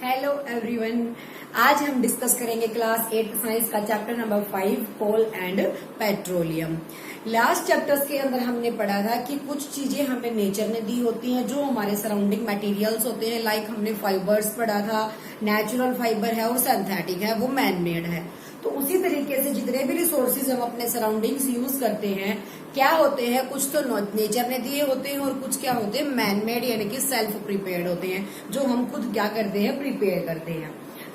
Hello everyone. आज हम discuss करेंगे क्लास 8 साइंस का chapter number 5 coal and petroleum. Last chapters के अंदर हमने पढ़ा था कि कुछ चीजें हमें नेचर ने दी होती हैं जो हमारे सराउंडिंग मटेरियल्स होते हैं। लाइक हमने फाइबर्स पढ़ा था, नेचुरल फाइबर है और सिंथेटिक है, वो मैन मेड है। तो उसी तरीके से जितने भी रिसोर्सेज हम अपने सराउंडिंग्स यूज करते हैं क्या होते हैं, कुछ तो नेचर ने दिए होते हैं और कुछ क्या होते हैं मैन मेड यानी कि सेल्फ प्रिपेयर्ड होते हैं, जो हम खुद क्या करते हैं प्रिपेयर करते हैं।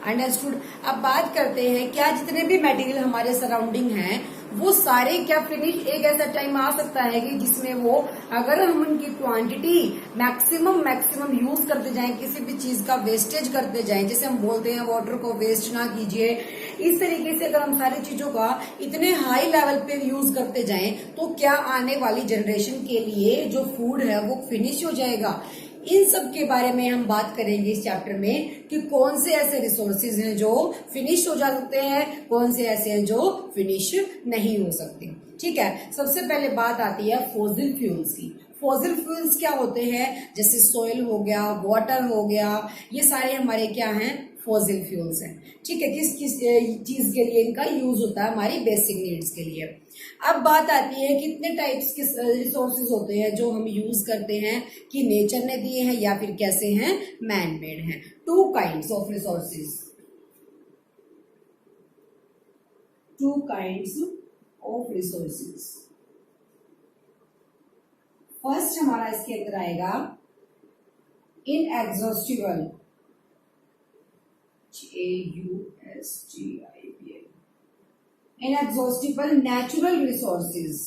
अंडरस्टूड। अब बात करते हैं क्या जितने भी मटेरियल हमारे सराउंडिंग हैं वो सारे क्या फिनिश, एक ऐसा टाइम आ सकता है कि जिसमें वो अगर हम उनकी क्वांटिटी मैक्सिमम यूज करते जाएं, किसी भी चीज का वेस्टेज करते जाएं, जैसे हम बोलते हैं वाटर को वेस्ट ना कीजिए, इस तरीके से अगर हम सारी चीजों का इतने हाई लेवल पे यूज करते जाएं तो क्या आने वाली जनरेशन के लिए जो फूड है वो फिनिश हो जाएगा। इन सब के बारे में हम बात करेंगे इस चैप्टर में कि कौन से ऐसे रिसोर्सेज हैं जो फिनिश हो जा सकते हैं, कौन से ऐसे हैं जो फिनिश नहीं हो सकते। ठीक है, सबसे पहले बात आती है फॉसिल फ्यूल्स की। फॉसिल फ्यूल्स क्या होते हैं, जैसे सोइल हो गया, वाटर हो गया, ये सारे हमारे क्या हैं फॉसिल फ्यूल्स हैं। ठीक है, किस किस चीज के लिए इनका यूज होता है, हमारी बेसिक नीड्स के लिए। अब बात आती है कितने टाइप्स के रिसोर्सेज होते हैं जो हम यूज करते हैं कि नेचर ने दिए हैं या फिर कैसे हैं मैन मेड हैं। Two kinds of resources, two kinds of resources. First हमारा इसके अंदर आएगा inexhaustible, AUSTIBL, inexhaustible natural resources.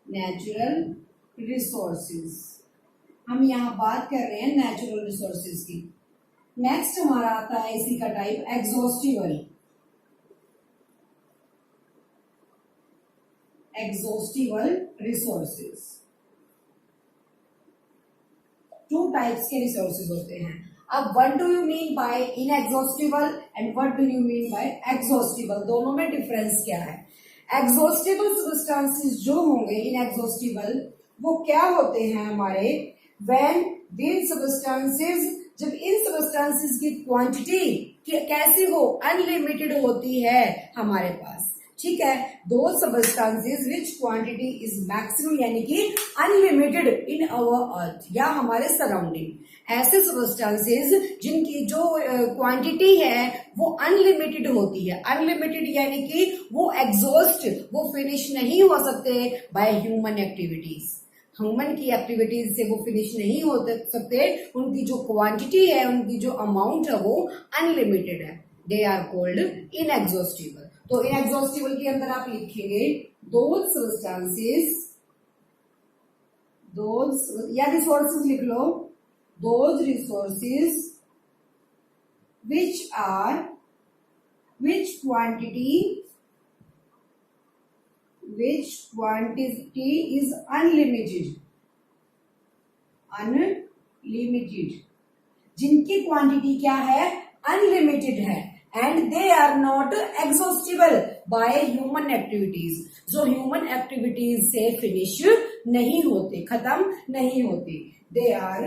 Natural resources हम यहां बात कर रहे हैं नेचुरल रिसोर्सेज की। नेक्स्ट हमारा आता है इसी का type exhaustible, exhaustible resources. Two types के रिसोर्सेज होते हैं। अब what do you mean by inexhaustible and what do you mean by exhaustible, दोनों में डिफरेंस क्या है। एग्जॉस्टिबल सब्सटेंसेस जो होंगे इनएग्जॉस्टिबल वो क्या होते हैं हमारे, व्हेन दीज सब्सटेंसेस, जब इन सब्सटेंसेस की क्वांटिटी कैसी हो, अनलिमिटेड होती है हमारे पास। ठीक है, दो substances which quantity is maximum यानी कि अनलिमिटेड इन आवर अर्थ या हमारे सराउंडिंग। ऐसे सब्सटेंसेस जिनकी जो क्वांटिटी है वो अनलिमिटेड होती है। अनलिमिटेड यानी कि वो एग्जॉस्ट, वो फिनिश नहीं हो सकते बाय ह्यूमन एक्टिविटीज। ह्यूमन की एक्टिविटीज से वो फिनिश नहीं हो सकते, उनकी जो क्वांटिटी है, उनकी जो अमाउंट है वो अनलिमिटेड है। They are called inexhaustible. तो इनएग्जॉस्टिबल के अंदर आप लिखेंगे दोज सब्सटेंसेस, दोज या रिसोर्सेज लिख लो, those resources which are, which quantity is unlimited, unlimited, जिनकी क्वांटिटी क्या है अनलिमिटेड है, and they are not exhaustible by human activities, जो ह्यूमन एक्टिविटीज से फिनिश नहीं होते, खत्म नहीं होते। दे आर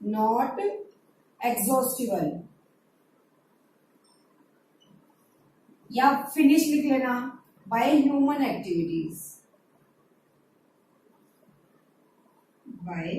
नॉट एग्जॉस्टिबल, या फिनिश लिख लेना by human activities, by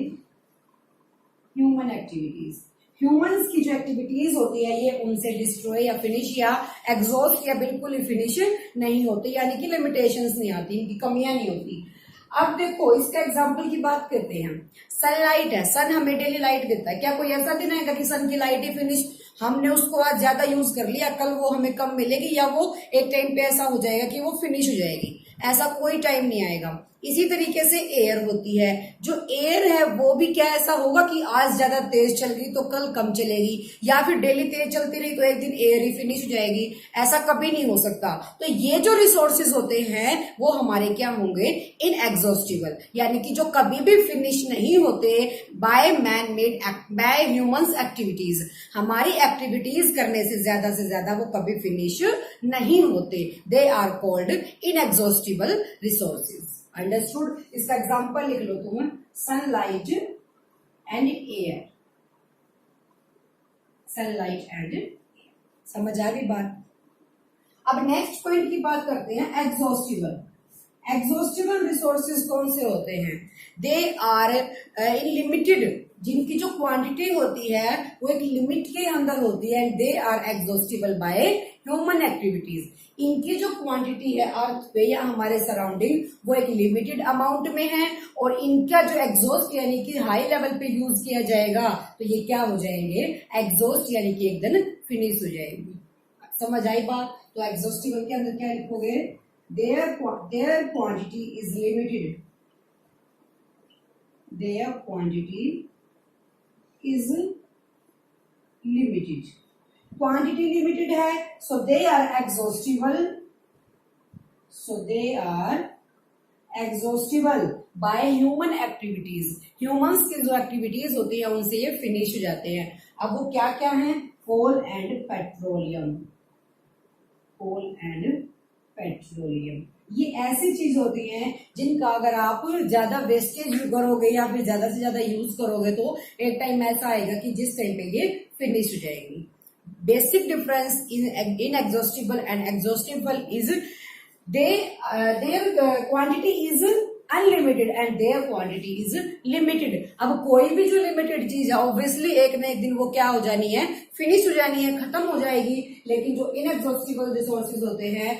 human activities. Humans की जो एक्टिविटीज होती है ये उनसे डिस्ट्रॉय या फिनिश या एग्जॉस्ट या बिल्कुल ही फिनिश नहीं होती, यानी कि लिमिटेशंस नहीं आती, इनकी कमियां नहीं होती। अब देखो इसका एग्जांपल की बात करते हैं। सनलाइट है, सन हमें डेली लाइट देता है। क्या कोई ऐसा दिन आएगा कि सन की लाइट ही फिनिश, हमने उसको आज ज्यादा यूज कर लिया, कल वो हमें कम मिलेगी, या वो एक टाइम पे ऐसा हो जाएगा कि वो फिनिश हो जाएगी, ऐसा कोई टाइम नहीं आएगा। इसी तरीके से एयर होती है, जो एयर है वो भी क्या ऐसा होगा कि आज ज्यादा तेज चल गई तो कल कम चलेगी, या फिर डेली तेज चलती रही तो एक दिन एयर ही फिनिश हो जाएगी, ऐसा कभी नहीं हो सकता। तो ये जो रिसोर्सेज होते हैं वो हमारे क्या होंगे इनएग्जॉस्टिबल, यानी कि जो कभी भी फिनिश नहीं होते by man made, by humans activities. हमारी एक्टिविटीज करने से ज्यादा वो कभी फिनिश नहीं होते। They are called inexhaustible resources. Understood. इसका एग्जांपल लिख लो तुम, sunlight and air. Sunlight and, समझ आ गई बात। अब नेक्स्ट पॉइंट की बात करते हैं, एग्जॉस्टिबल। एग्जॉस्टिबल रिसोर्सेज कौन से होते हैं? दे आर इन लिमिटेड, जिनकी जो क्वांटिटी होती है वो एक लिमिट के अंदर होती है, and they are exhaustible by human activities. इनकी जो क्वांटिटी है अर्थ पे या हमारे सराउंडिंग वो एक लिमिटेड अमाउंट में है, और इनका जो एग्जॉस्ट यानी कि हाई लेवल पे यूज किया जाएगा तो ये क्या हो जाएंगे? एग्जॉस्ट यानी कि एकदम फिनिश हो जाएंगे। समझ आई बात? तो एग्जॉस्टिबल के अंदर क्या लिखोगे? their quantity is limited, their quantity is limited, quantity limited है, so they are exhaustible, so they are exhaustible by human activities। humans की जो एक्टिविटीज होती है उनसे ये फिनिश हो जाते हैं। अब वो क्या क्या है? Coal and petroleum, coal and petroleum, ये ऐसी चीज होती हैं जिनका अगर आप ज्यादा वेस्टेज करोगे या फिर ज्यादा से ज्यादा यूज करोगे तो एक टाइम ऐसा आएगा कि जिस टाइम पे ये फिनिश हो जाएगी। Basic difference in exhaustible and exhaustible is their quantity is unlimited and their quantity is limited. अब कोई भी जो लिमिटेड चीज है ऑब्वियसली एक न एक दिन वो क्या हो जानी है? फिनिश हो जानी है, खत्म हो जाएगी। लेकिन जो इनएग्जॉस्टिबल रिसोर्सेज होते हैं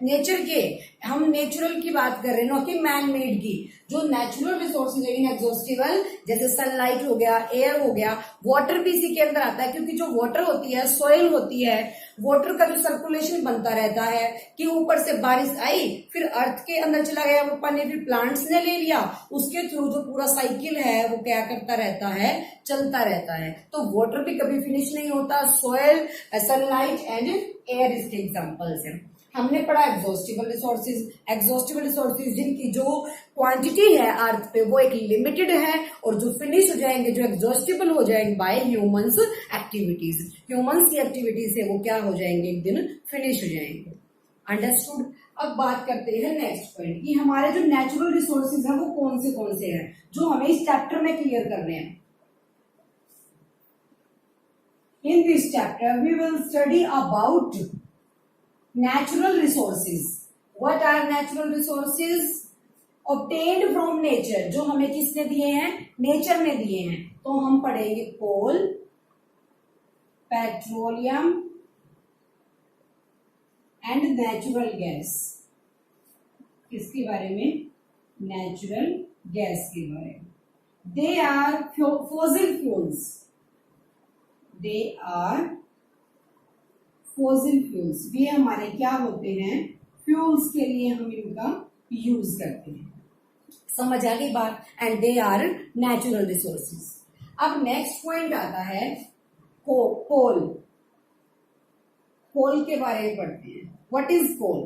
नेचर के, हम नेचुरल की बात कर रहे हैं, ना कि मैन मेड की। जो नेचुरल रिसोर्सेज है इनएग्जॉस्टिबल, जैसे सनलाइट हो गया, एयर हो गया, वाटर भी इसी के अंदर आता है, क्योंकि जो वाटर होती है, सॉइल होती है, वाटर का जो सर्कुलेशन बनता रहता है कि ऊपर से बारिश आई, फिर अर्थ के अंदर चला गया वो पानी, फिर प्लांट्स ने ले लिया, उसके थ्रू जो पूरा साइकिल है वो क्या करता रहता है? चलता रहता है। तो वाटर भी कभी फिनिश नहीं होता। सॉइल, सनलाइट एंड एयर इसके एग्जांपल्स हैं। हमने पढ़ा एग्जॉस्टिबल रिसोर्सेज। एग्जॉस्टिबल रिसोर्सेज जिनकी जो क्वांटिटी है अर्थ पे वो एक लिमिटेड है, और जो फिनिश हो जाएंगे, जो एग्जॉस्टिबल हो जाएंगे बाय ह्यूमंस एक्टिविटीज। ह्यूमंस की एक्टिविटी से वो क्या हो जाएंगे? एक दिन फिनिश हो जाएंगे। अंडरस्टूड? अब बात करते हैं नेक्स्ट पॉइंट कि हमारे जो नेचुरल रिसोर्सेज है वो कौन से हैं जो हमें इस चैप्टर में क्लियर करने हैं। In this chapter, we will study about natural resources. What are natural resources? Obtained from nature, जो हमें किसने दिए हैं? नेचर ने दिए हैं। तो हम पढ़ेंगे coal, petroleum and natural gas. किसके बारे में? नेचुरल गैस के बारे में। They are fossil fuels, they are fossil fuels. वे हमारे क्या होते हैं? फ्यूल्स के लिए हम इनका यूज करते हैं। समझ आ गई बात? And they are natural resources. अब नेक्स्ट पॉइंट आता है कोल। कोल के बारे में पढ़ते हैं। What is coal?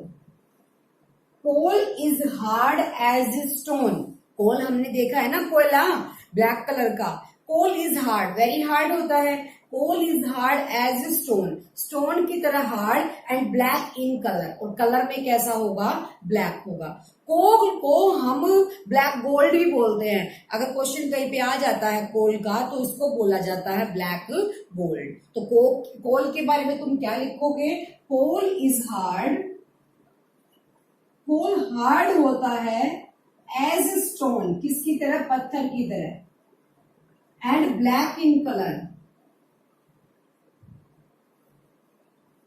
Coal is hard as stone. Coal हमने देखा है ना, कोयला ब्लैक कलर का। Coal is hard, very hard होता है। Coal is hard as stone, stone की तरह hard, and black in colour, और कलर में कैसा होगा? ब्लैक होगा। कोल को हम ब्लैक गोल्ड भी बोलते हैं। अगर क्वेश्चन कहीं पे आ जाता है कोल का तो इसको बोला जाता है ब्लैक गोल्ड। तो कोल के बारे में तुम क्या लिखोगे? Coal is hard, coal hard होता है एज स्टोन, किसकी तरह? पत्थर की तरह, and black in colour,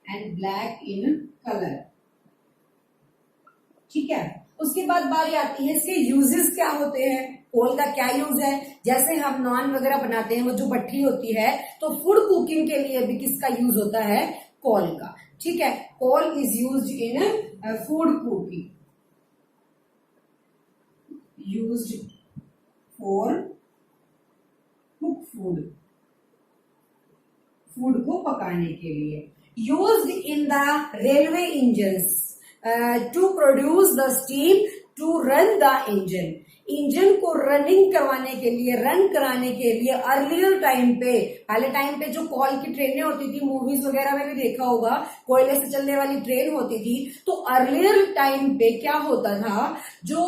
and black in colour. ठीक है। उसके बाद बारी आती है इसके यूजेस क्या होते हैं। कोल का क्या यूज है? जैसे हम नान वगैरह बनाते हैं, वो जो भट्ठी होती है, तो फूड कुकिंग के लिए भी किसका यूज होता है? कोल का। ठीक है। Coal is used in food cooking, used for cook food, food को पकाने के लिए। Used in the railway engines to produce the steam to run the engine. Engine को रनिंग करवाने के लिए, रन कराने के लिए अर्लियर टाइम पे, पहले टाइम पे जो कोल की ट्रेनें होती थी, मूवीज वगैरह में भी देखा होगा, कोयले से चलने वाली ट्रेन होती थी। तो अर्लियर टाइम पे क्या होता था, जो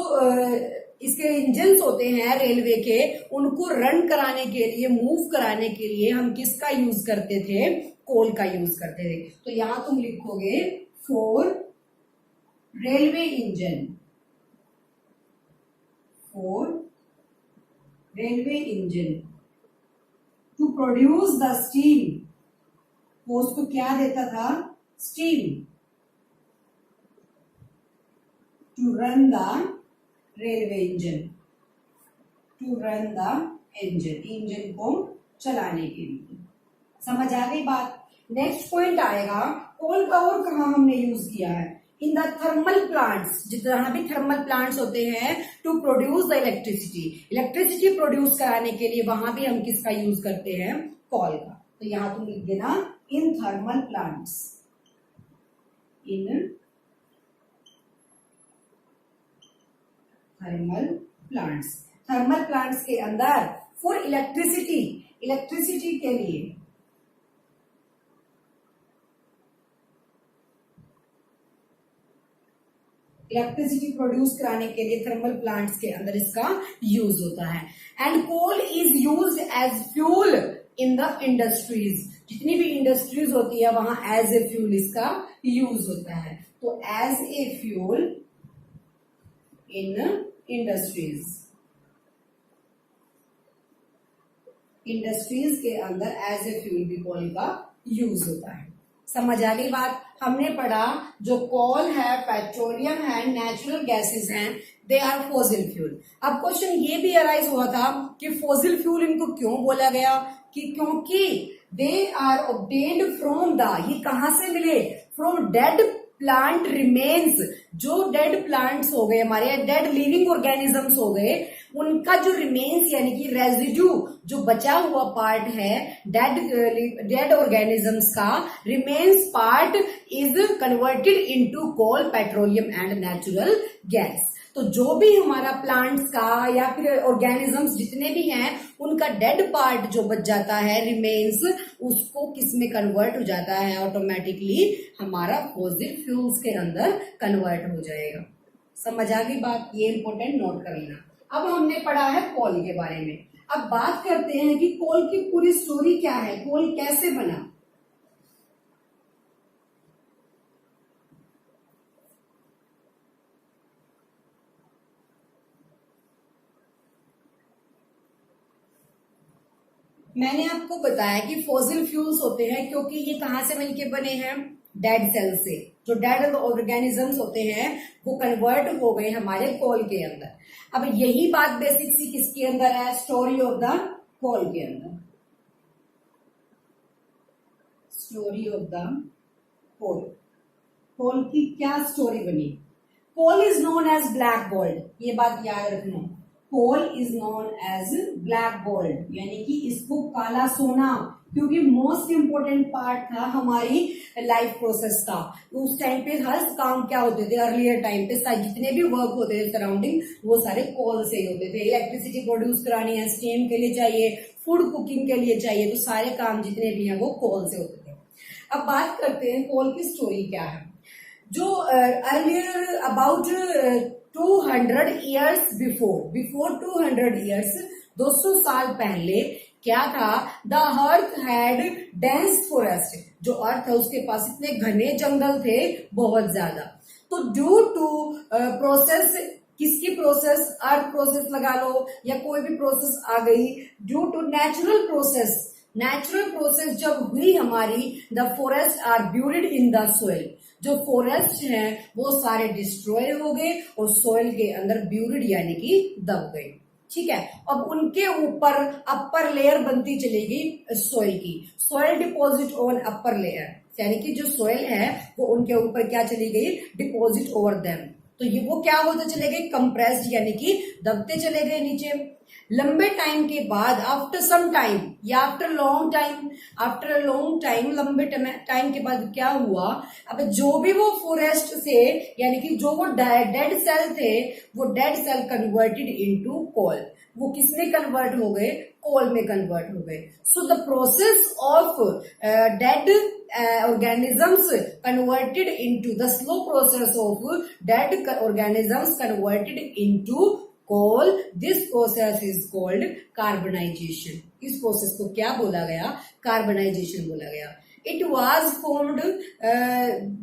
इसके इंजन्स होते हैं रेलवे के, उनको रन कराने के लिए, मूव कराने के लिए हम किसका यूज करते थे? कोल का यूज करते थे। तो यहां तुम लिखोगे for railway engine, for railway engine to produce the steam. वो उसको क्या देता था? Steam. To run the railway engine, to run the engine, engine को चलाने के लिए। समझ आ गई बात? नेक्स्ट पॉइंट आएगा, कोल का और कहाँ हमने यूज किया है? इन द थर्मल प्लांट्स, जितना भी थर्मल प्लांट्स होते हैं, to produce the electricity, electricity produce कराने के लिए वहां भी हम किसका यूज करते हैं? कोल का। तो यहां तुम लिख देना in thermal plants, in thermal plants. Thermal plants के अंदर फॉर इलेक्ट्रिसिटी, इलेक्ट्रिसिटी के लिए, इलेक्ट्रिसिटी प्रोड्यूस कराने के लिए थर्मल प्लांट्स के अंदर इसका यूज होता है। And coal is used as fuel in the industries, जितनी भी इंडस्ट्रीज होती है वहां एज ए फ्यूल इसका यूज होता है। तो as a fuel in industries, industries के अंदर एज ए फ्यूल भी कोल का यूज होता है। समझ आ गई बात? हमने पढ़ा जो कोल है, पेट्रोलियम है, नेचुरल गैसेस हैं, दे आर फॉसिल फ्यूल। अब क्वेश्चन ये भी अराइज हुआ था कि फॉसिल फ्यूल इनको क्यों बोला गया? कि क्योंकि they are obtained from the, ये कहां से मिले? फ्रॉम डेड प्लांट रिमेन्स, जो डेड प्लांट्स हो गए हमारे, डेड लिविंग ऑर्गेनिजम्स हो गए, उनका जो रिमेन्स यानी कि रेजिड्यू, जो बचा हुआ पार्ट है डेड ऑर्गेनिजम्स का, remains part is converted into coal, petroleum and natural gas. तो जो भी हमारा प्लांट्स का या फिर ऑर्गेनिजम्स जितने भी हैं, उनका डेड पार्ट जो बच जाता है, रिमेन्स, उसको किस में कन्वर्ट हो जाता है? ऑटोमेटिकली हमारा फॉसिल फ्यूल्स के अंदर कन्वर्ट हो जाएगा। समझ आ गई बात? ये इंपॉर्टेंट नोट कर लेना। अब हमने पढ़ा है कोल के बारे में। अब बात करते हैं कि कोल की पूरी स्टोरी क्या है, कोल कैसे बना। मैंने आपको बताया कि फॉसिल फ्यूल्स होते हैं क्योंकि ये कहां से मिलके बने हैं? डेड सेल से। जो डेड ऑर्गेनिजम्स होते हैं वो कन्वर्ट हो गए हमारे कोल के अंदर। अब यही बात बेसिक सी किसके अंदर है? स्टोरी ऑफ द कोल के अंदर, story of the coal. Coal की क्या स्टोरी बनी? Coal is known as black gold, ये बात याद रखना। Coal is known as black gold, यानी कि इसको काला सोना, क्योंकि मोस्ट इंपोर्टेंट पार्ट था हमारी लाइफ प्रोसेस का। उस टाइम पे हर काम क्या होते थे? अर्लियर टाइम पे जितने भी वर्क होते थे सराउंडिंग, वो सारे कोल से ही होते थे। इलेक्ट्रिसिटी प्रोड्यूस करानी है, स्टीम के लिए चाहिए, फूड कुकिंग के लिए चाहिए, तो सारे काम जितने भी हैं वो कोल से होते थे। अब बात करते हैं कोल की स्टोरी क्या है। जो earlier about 200 years before 200 years, 200 साल पहले क्या था? The earth had dense forest, जो अर्थ है उसके पास इतने घने जंगल थे, बहुत ज्यादा। तो ड्यू टू प्रोसेस, किसकी प्रोसेस? अर्थ प्रोसेस लगा लो या कोई भी प्रोसेस आ गई, due to natural process, natural process जब हुई हमारी, the forest are buried in the soil, जो फॉरेस्ट हैं वो सारे डिस्ट्रॉय हो गए और सोइल के अंदर ब्यूरिड यानी कि दब गए। ठीक है, अब उनके ऊपर अपर लेयर बनती चली गई सोइल की, soil deposit on upper layer, यानी कि जो सोइल है वो उनके ऊपर क्या चली गई? Deposit over them. तो ये वो क्या होते चले गए? कंप्रेस्ड, यानी कि दबते चले गए नीचे। लंबे टाइम के बाद, आफ्टर सम टाइम या आफ्टर लॉन्ग टाइम, लंबे टाइम के बाद क्या हुआ? अब जो भी वो फॉरेस्ट से, यानी कि जो वो डेड सेल थे, वो dead cell converted into coal. वो किसमें कन्वर्ट हो गए? कोल में कन्वर्ट हो गए। So the process of dead organisms converted into the slow process of dead organisms converted into coal, this process is called carbonisation. इस प्रोसेस को क्या बोला गया? कार्बनाइजेशन बोला गया। It was formed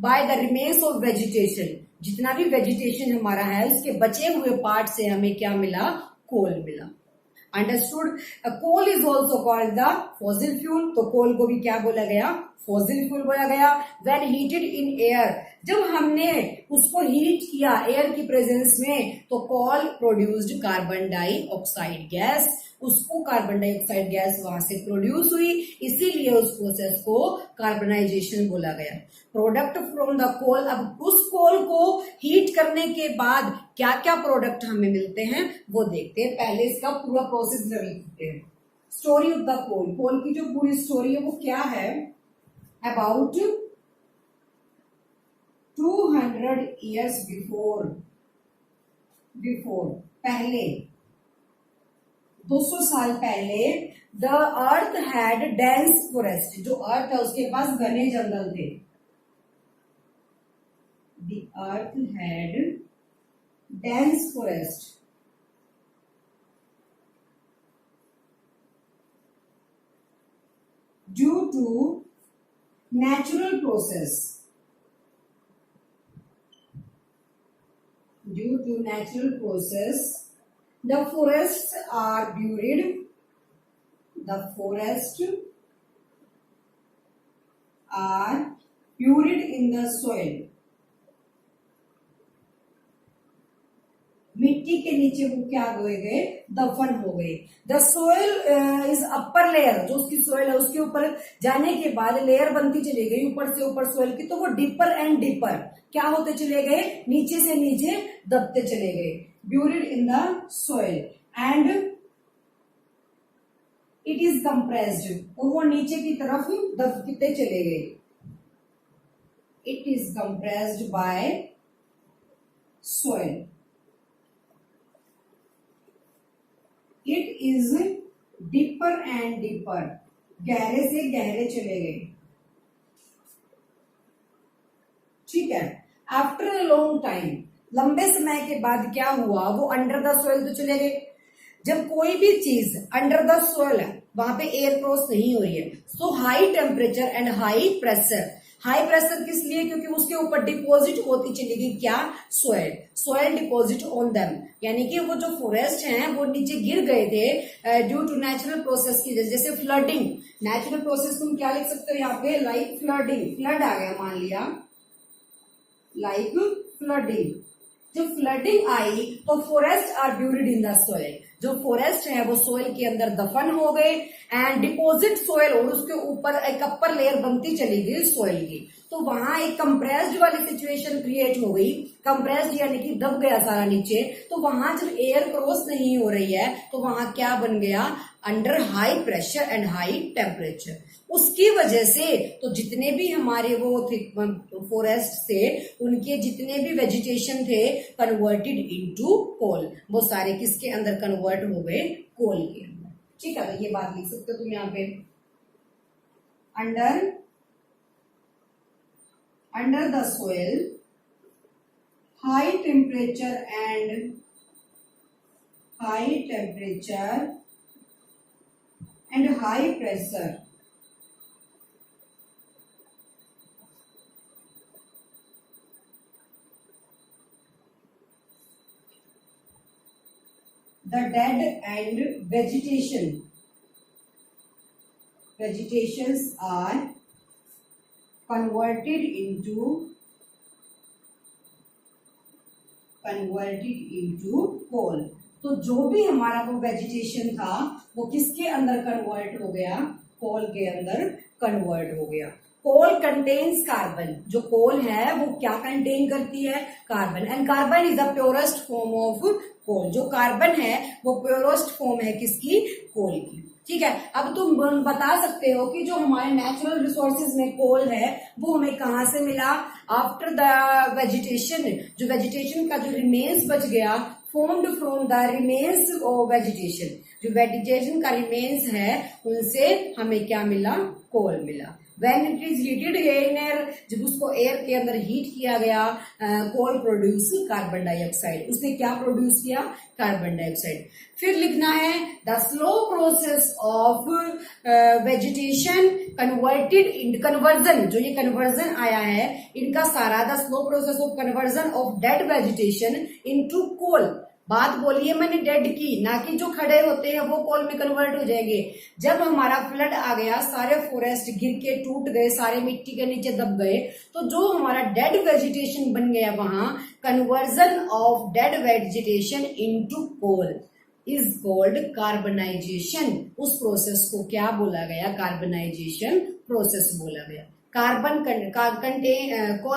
by the remains of vegetation. जितना भी vegetation हमारा है उसके बचे हुए पार्ट से हमें क्या मिला? कोल मिला। Understood? Coal is also called the fossil fuel. तो कोल को भी क्या बोला गया? फॉसिल फ्यूल बोला गया। व्हेन हीटेड इन एयर, जब हमने उसको हीट किया एयर की प्रेजेंस में, तो कोल प्रोड्यूस्ड कार्बन डाइऑक्साइड गैस। उसको कार्बन डाइऑक्साइड गैस वहां से प्रोड्यूस हुई, इसीलिए उस प्रोसेस को कार्बनाइजेशन बोला गया। प्रोडक्ट फ्रॉम द कोल, अब उस कोल को हीट करने के बाद क्या क्या प्रोडक्ट हमें मिलते हैं वो देखते हैं। पहले इसका पूरा प्रोसेस देखते हैं। Story of the coal, coal की जो पूरी स्टोरी है वो क्या है? अबाउट 200 years before, पहले 200 साल पहले, the earth had dense forest. जो अर्थ है उसके पास घने जंगल थे। The earth had dense forest. Due to natural process, due to natural process, the forests are buried, the forests are buried in the soil। मिट्टी के नीचे वो क्या हो गए? दफन हो गए। The soil is upper layer, जो उसकी सोइल है उसके ऊपर जाने के बाद लेयर बनती चली गई ऊपर से ऊपर सोइल की, तो वो डीपर एंड डीपर क्या होते चले गए? नीचे से नीचे दबते चले गए। Buried in the soil and it is compressed, और वो नीचे की तरफ दबते चले गए। It is compressed by soil. It is deeper and deeper, गहरे से गहरे चले गए। ठीक है। आफ्टर अ लॉन्ग टाइम, लंबे समय के बाद क्या हुआ? वो अंडर द सोइल तो चले गए। जब कोई भी चीज अंडर द सोइल है वहां पे एयर क्रॉस नहीं हो रही है, so high temperature and high pressure. High pressure किस लिए? क्योंकि उसके ऊपर डिपॉजिट होती चली गई क्या? Soil. Soil deposit on them, यानी कि वो जो फॉरेस्ट हैं वो नीचे गिर गए थे ड्यू टू नेचुरल प्रोसेस की वजह से। जैसे फ्लडिंग, नेचुरल प्रोसेस तुम क्या लिख सकते हो यहाँ पे? Like flooding. फ्लड आ गया मान लिया, लाइक फ्लडिंग। जब फ्लडिंग आई तो forest are buried in the soil. जो फॉरेस्ट है वो सोइल के अंदर दफन हो गए एंड डिपोजिट सोइल, और उसके ऊपर एक अपर लेयर बनती चली गई सोइल की। तो वहां एक कंप्रेस्ड वाली सिचुएशन क्रिएट हो गई। कंप्रेस्ड यानी कि दब गया सारा नीचे। तो वहां जब एयर क्रॉस नहीं हो रही है तो वहां क्या बन गया? Under high pressure and high temperature. उसकी वजह से तो जितने भी हमारे वो थे फॉरेस्ट थे, उनके जितने भी वेजिटेशन थे कन्वर्टेड इनटू कोल। वो सारे किसके अंदर कन्वर्ट हो गए? कोल के अंदर। ठीक है, तो ये बात लिख सकते हो तुम यहाँ पे। Under the soil high temperature and high pressure the dead and vegetations are converted into coal। तो जो भी हमारा वो वेजिटेशन था वो किसके अंदर कन्वर्ट हो गया? कोल के अंदर कन्वर्ट हो गया। Coal contains carbon. जो कोल है वो क्या कंटेन करती है? Carbon. And carbon is the purest form of coal. जो कार्बन है वो प्योरेस्ट फॉर्म है किसकी? कोल की। ठीक है। अब तुम बता सकते हो कि जो हमारे नेचुरल रिसोर्सेज में कोल है वो हमें कहाँ से मिला? आफ्टर द वेजिटेशन, जो वेजिटेशन का जो रिमेन्स बच गया, formed from the remains of vegetation। जो वेजिटेशन का रिमेन्स है उनसे हमें क्या मिला, कोल मिला। When it is heated in air, जब उसको एयर के अंदर हीट किया गया, कोल प्रोड्यूस कार्बन डाइऑक्साइड, उसने क्या प्रोड्यूस किया, कार्बन डाइऑक्साइड। फिर लिखना है the slow process of vegetation converted in conversion, जो ये कन्वर्जन आया है इनका सारा, the slow process of conversion of dead vegetation into coal. बात बोलिए मैंने डेड की, ना कि जो खड़े होते हैं वो कोल में कन्वर्ट हो जाएंगे। जब हमारा फ्लड आ गया, सारे फॉरेस्ट गिर के टूट गए, सारे मिट्टी के नीचे दब गए, तो जो हमारा डेड वेजिटेशन बन गया वहां, conversion of dead vegetation into coal is called carbonisation. उस प्रोसेस को क्या बोला गया, कार्बनाइजेशन प्रोसेस बोला गया। कोल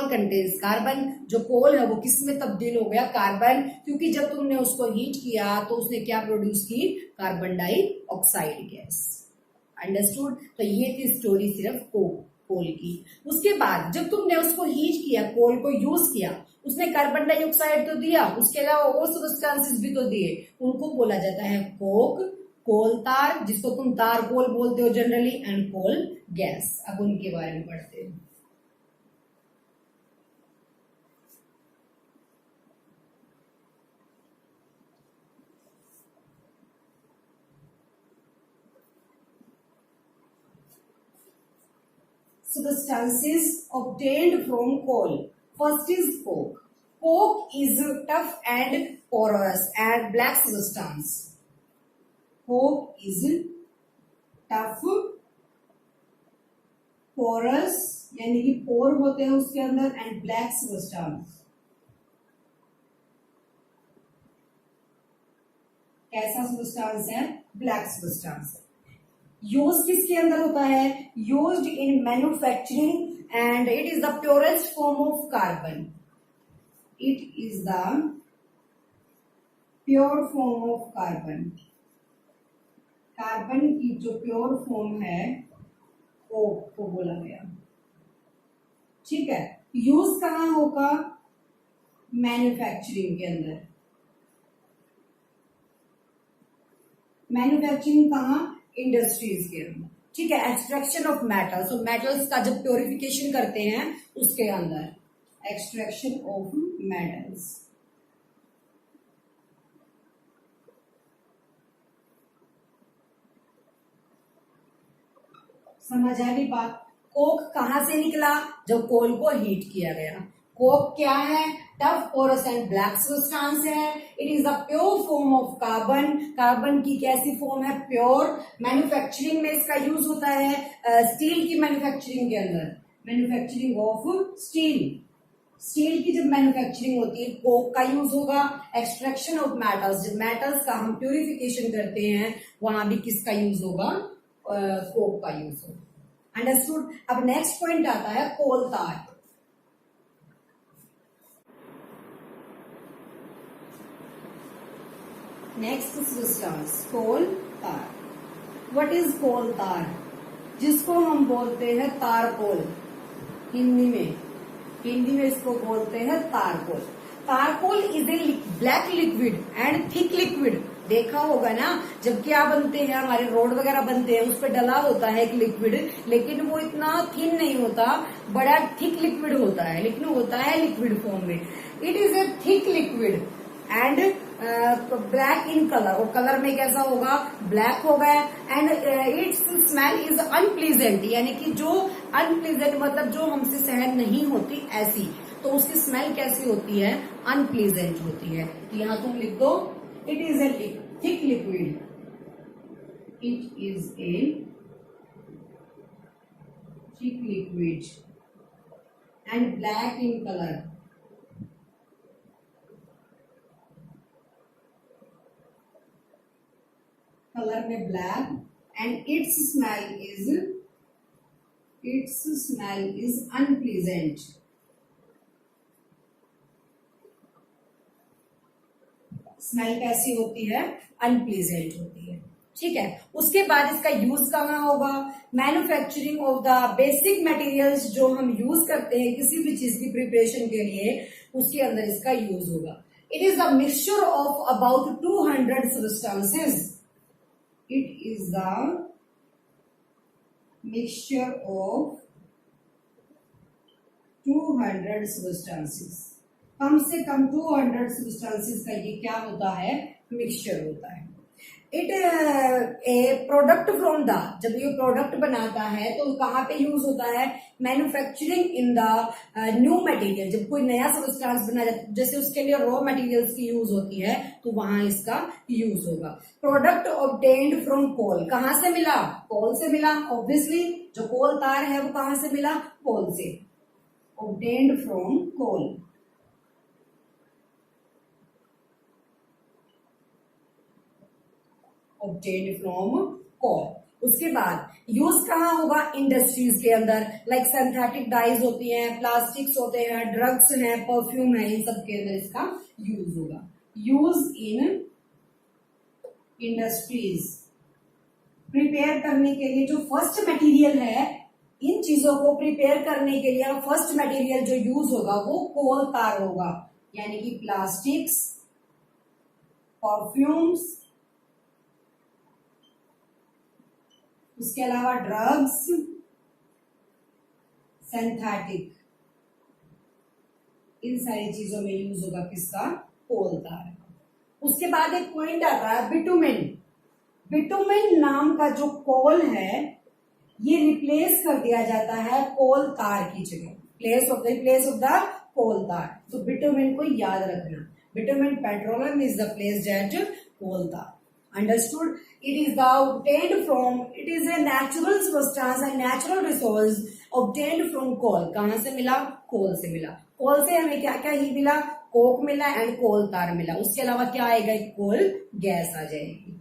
कंटेन्स कार्बन, जो कोल है वो किस में तब्दील हो गया, कार्बन, क्योंकि जब तुमने उसको हीट किया तो उसने क्या प्रोड्यूस की, कार्बन डाइऑक्साइड गैस। अंडरस्टूड। तो ये थी स्टोरी सिर्फ कोल की। उसके बाद जब तुमने उसको हीट किया, कोल को यूज किया, उसने कार्बन डाइऑक्साइड तो दिया, उसके अलावा और सब्सटेंसेस भी तो दिए, उनको बोला जाता है कोक, कोल तार, जिसको तुम तार कोल बोलते हो जनरली, एंड कोल गैस। अब उनके बारे में पढ़ते हैं। Substances obtained from coal. First is coke. Coke is tough and porous and black substance. Coke is tough, porous यानी कि पोर होते हैं उसके अंदर, एंड ब्लैक सबस्टेंस। कैसा सबस्टेंस है, ब्लैक सबस्टेंस। यूज किसके अंदर होता है, used in manufacturing and it is the purest form of carbon. It is the pure form of carbon. Carbon की जो प्योर फॉर्म है कोक को बोला गया। ठीक है। यूज कहाँ होगा, मैन्युफैक्चरिंग के अंदर। मैन्युफैक्चरिंग कहाँ, इंडस्ट्रीज के अंदर। ठीक है। एक्सट्रैक्शन ऑफ मेटल्स, तो मेटल्स का जब प्योरिफिकेशन करते हैं उसके अंदर, एक्सट्रैक्शन ऑफ मेटल्स। समझ आ गई बात। कोक कहां से निकला, जब कोल को हीट किया गया। कोक क्या है, tough, porous and black substance है। It is the pure form of carbon. Carbon की कैसी फॉर्म है, प्योर। मैन्युफैक्चरिंग में इसका यूज होता है, स्टील की मैन्युफैक्चरिंग के अंदर, मैन्युफैक्चरिंग ऑफ स्टील। स्टील की जब मैन्युफैक्चरिंग होती है कोक का यूज होगा। एक्सट्रैक्शन ऑफ मेटल्स, जब मेटल्स का हम प्यूरिफिकेशन करते हैं वहां भी किसका यूज होगा, कोक का यूज होगा। अंडरस्टूड। अब नेक्स्ट पॉइंट आता है कोल तार। नेक्स्ट सब्सटेंस कोल तार। व्हाट इज कोल तार, जिसको हम बोलते हैं तारकोल। हिंदी में इसको बोलते हैं तारकोल। तारकोल is a black liquid and thick liquid. देखा होगा ना, जब क्या बनते हैं, हमारे रोड वगैरह बनते हैं, उस पर डला होता है एक लिक्विड, लेकिन वो इतना थिन नहीं होता, बड़ा थिक लिक्विड होता है, लेकिन होता है लिक्विड फॉर्म में। It is a thick liquid and black in colour, और कलर में कैसा होगा, ब्लैक होगा। And its smell is unpleasant, यानी कि जो अनप्लीजेंट मतलब जो हमसे सहन नहीं होती ऐसी, तो उसकी स्मेल कैसी होती है, अनप्लीजेंट होती है। यहाँ तुम लिख दो, it is a thick liquid. It is a thick liquid and black in colour. Colour में black, and its smell is unpleasant. Smell कैसी होती है, अनप्लीजेंट होती है। ठीक है। उसके बाद इसका यूज कहाँ होगा, manufacturing of the basic materials, जो हम यूज करते हैं किसी भी चीज की प्रिपरेशन के लिए, उसके अंदर इसका यूज होगा। It is the mixture of about 200 substances. It is the mixture of 200 substances. कम से कम 200 सब्सटेंसेस का ये क्या होता है, मिक्सचर होता है। It A product from the, जब ये प्रोडक्ट बनाता है तो कहाँ पे यूज होता है, manufacturing in the new material. जब कोई नया सब्सटेंस बना जाता है, जैसे उसके लिए रॉ मटेरियल्स की यूज होती है, तो वहां इसका यूज होगा। प्रोडक्ट ऑब्टेन्ड फ्रॉम कोल, कहाँ से मिला, कोल से मिला। ऑब्वियसली जो कोल तार है वो कहाँ से मिला, कोल से। Obtained from coal, obtained from coal। उसके बाद यूज कहाँ होगा, इंडस्ट्रीज के अंदर, लाइक सिंथेटिक डाइज होती हैं, प्लास्टिक्स होते हैं, ड्रग्स हैं, परफ्यूम है, इन सब के अंदर इसका यूज होगा। यूज इन इंडस्ट्रीज, प्रिपेयर करने के लिए जो फर्स्ट मटेरियल है, इन चीजों को प्रिपेयर करने के लिए फर्स्ट मटेरियल जो यूज होगा वो कोल तार होगा, यानी कि प्लास्टिक्स, परफ्यूम्स, उसके अलावा ड्रग्स, सिंथेटिक, इन सारी चीजों में यूज होगा किसका, कोल तार। उसके बाद एक पॉइंट आता है बिटुमेन। बिटुमेन नाम का जो कोल है ये रिप्लेस कर दिया जाता है कोल तार की जगह, प्लेस ऑफ द कोल तार। तो बिटुमेन को याद रखना, bitumen petroleum is the place that coal tar. Understood? It is the obtained from, it is a natural substance, a natural resource obtained from coal। कहाँ से मिला, कोल से मिला। कोल से हमें क्या क्या ही मिला, कोक मिला एंड कोल तार मिला। उसके अलावा क्या आएगा, कोल गैस आ जाएगी।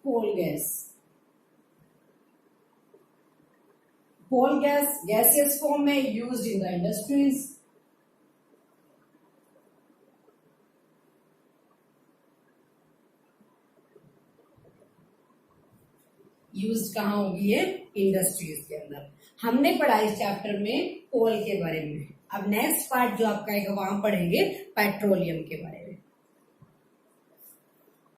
Coal gas, coal gas gaseous form में used in the industries. Used कहाँ होगी ये, इंडस्ट्रीज के अंदर। हमने पढ़ा इस चैप्टर में कोल के बारे में। अब नेक्स्ट पार्ट जो आपका है वहां पढ़ेंगे पेट्रोलियम के बारे में।